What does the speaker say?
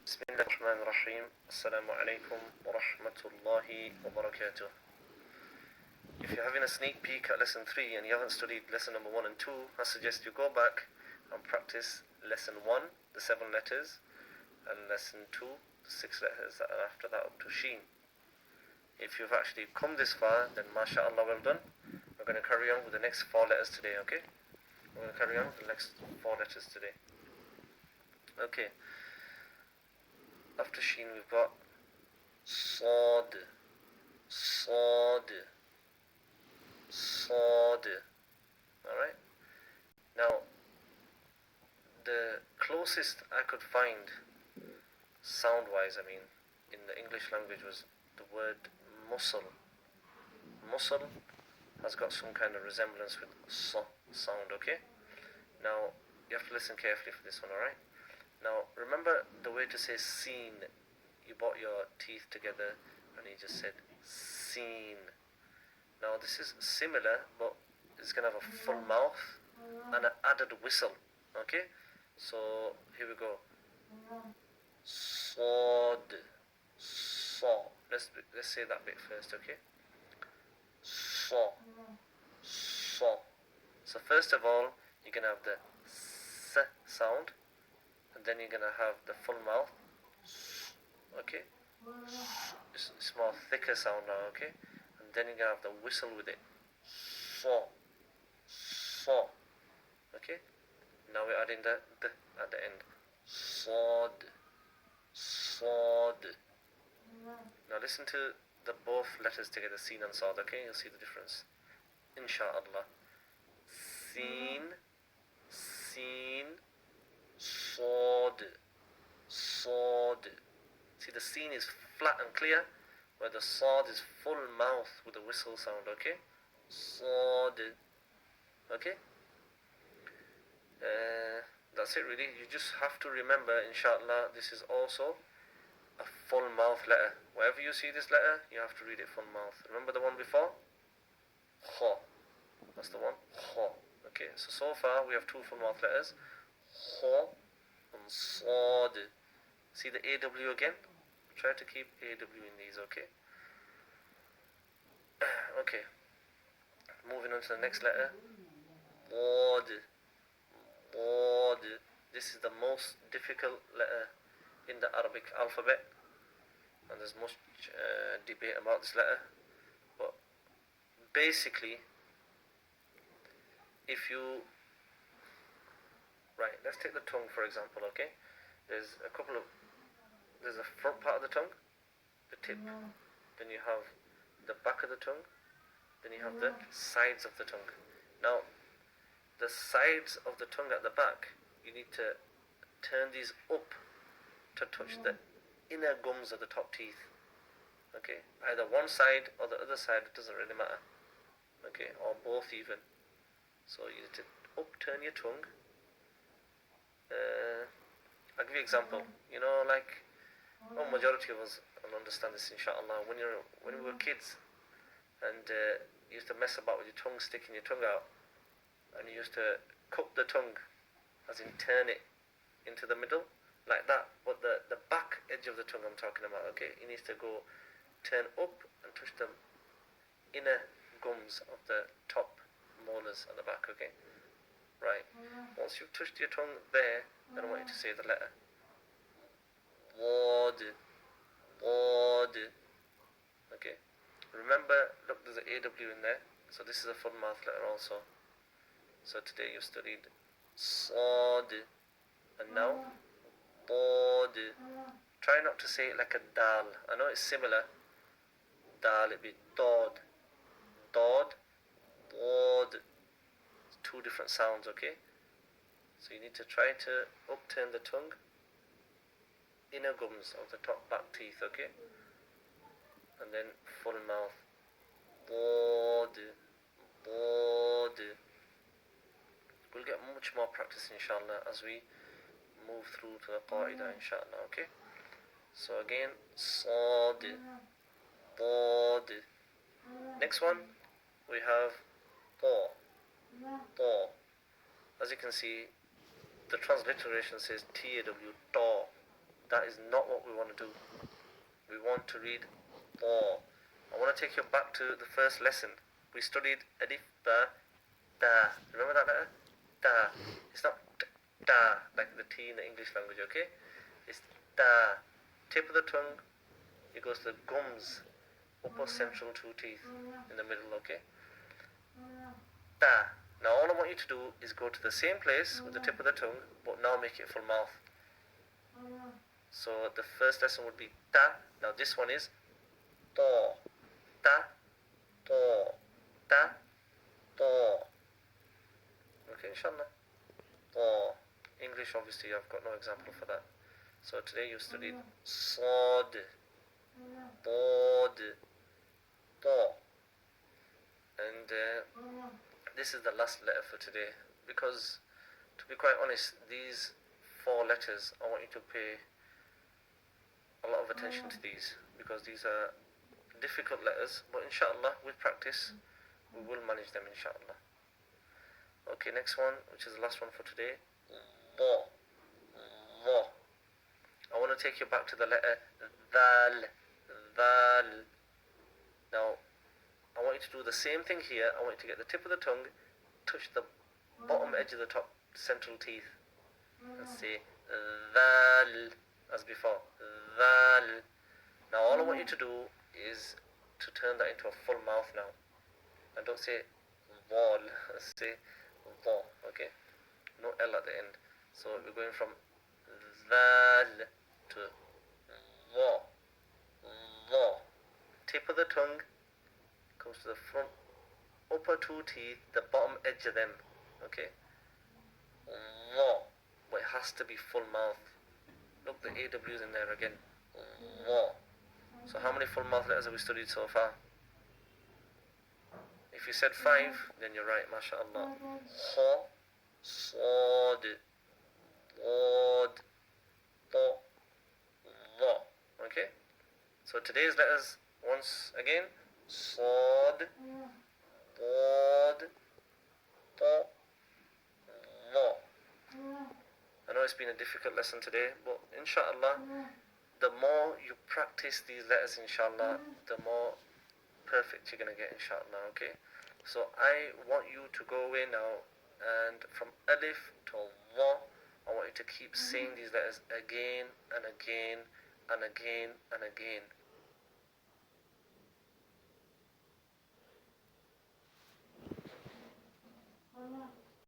Bismillahirrahmanirrahim. Assalamu alaikum wa rahmatullahi wa barakatuh. If you're having a sneak peek at lesson 3 and you haven't studied lesson number 1 and 2, I suggest you go back and practice lesson 1, the 7 letters, and lesson 2, the 6 letters, and after that up to Sheen. If you've actually come this far, then mashallah, well done. We're going to carry on with the next 4 letters today, okay? We're going to carry on with the next 4 letters today. Okay. After Sheen we've got Sod, Sod, Sod. Alright? Now, the closest I could find, sound-wise, in the English language was the word muscle. Muscle has got some kind of resemblance with so sound, okay? Now, you have to listen carefully for this one, alright? Now, remember the way to say seen. You brought your teeth together and you just said seen. Now, this is similar, but it's going to have a full mouth and an added whistle, okay? So, here we go. Sod, saw. Let's say that bit first, okay? Saw, saw. So, first of all, you're going to have the s sound. And then you're going to have the full mouth, okay? It's more thicker sound now, okay? And then you're going to have the whistle with it, saw, saw, okay? Now we're adding the at the end, sod, sod. Now listen to the both letters together, seen and sod, okay? You'll see the difference, inshallah. Seen, seen, Sod, sod. See, the seen is flat and clear, where the sod is full mouth with a whistle sound, okay? Sod. Okay? That's it really. You just have to remember, inshallah, this is also a full mouth letter. Wherever you see this letter, you have to read it full mouth. Remember the one before? Kha. That's the one. Kha. Okay, so far we have 2 full mouth letters. Kha and Sod. See the AW again? Try to keep AW in these, okay? Okay. Moving on to the next letter. Bod. Bod. This is the most difficult letter in the Arabic alphabet. And there's much debate about this letter. But basically, if you... Right, let's take the tongue for example, okay? There's a front part of the tongue, the tip, then you have the back of the tongue, then you have the sides of the tongue. Now, the sides of the tongue at the back, you need to turn these up to touch the inner gums of the top teeth, okay? Either one side or the other side, it doesn't really matter, okay? Or both even. So you need to upturn your tongue. I'll give you an example. You know, like, majority of us will understand this, inshallah. When we were kids, and you used to mess about with your tongue, sticking your tongue out, and you used to cup the tongue, as in turn it into the middle, like that. But the back edge of the tongue I'm talking about, okay, it needs to go turn up and touch the inner gums of the top molars at the back, okay? Right. Once you've touched your tongue there, then I want you to say the letter. Wad. Wad. Okay. Remember, look, there's an AW in there. So this is a full mouth letter also. So today you've studied Sod. And now, Bod. Try not to say it like a dal. I know it's similar. Dal, it'd be Dod. Dod. Bod. 2 different sounds, okay? So you need to try to upturn the tongue, inner gums of the top back teeth, okay? And then full mouth. Bod, bod. We'll get much more practice, inshallah, as we move through to the qaida, inshallah, okay? So again, Sod, bod. Next one, we have Ta. Ta. As you can see, the transliteration says TAW, ta. That is not what we want to do. We want to read ta. I want to take you back to the first lesson. We studied alif, ba, da. Remember that letter? Da. It's not da like the T in the English language, okay? It's da. Tip of the tongue, it goes to the gums, upper central two teeth in the middle, okay? Da. Now all I want you to do is go to the same place with the tip of the tongue, but now make it full mouth. So the first lesson would be ta. Now this one is to. Ta, to, ta, to. Okay, inshallah. To. English, obviously, I've got no example for that. So today you studied sod, bod, to. And this is the last letter for today, because to be quite honest, these 4 letters, I want you to pay a lot of attention to these, because these are difficult letters, but inshallah with practice we will manage them, inshallah. Okay, next one, which is the last one for today, vo. Vo. I want to take you back to the letter val. Val. Now I want you to do the same thing here. I want you to get the tip of the tongue, touch the bottom edge of the top central teeth, and say val as before. Val. Now all I want you to do is to turn that into a full mouth now. And don't say wall, say vo, okay? No L at the end. So we're going from val to vo. Vo. Tip of the tongue comes to the front upper 2 teeth, the bottom edge of them, okay? Vo. But it has to be full mouth. Look, the AW's in there again. Vo. So how many full mouth letters have we studied so far? If you said 5, then you're right, mashallah. Ho, sod, bod, to, vo. Okay? So today's letters, once again, sod, bod, to, vo. I know it's been a difficult lesson today, but inshallah, the more you practice these letters, inshallah, the more perfect you're going to get, inshallah, okay? So I want you to go away now, and from alif to wa, I want you to keep saying these letters again and again and again and again.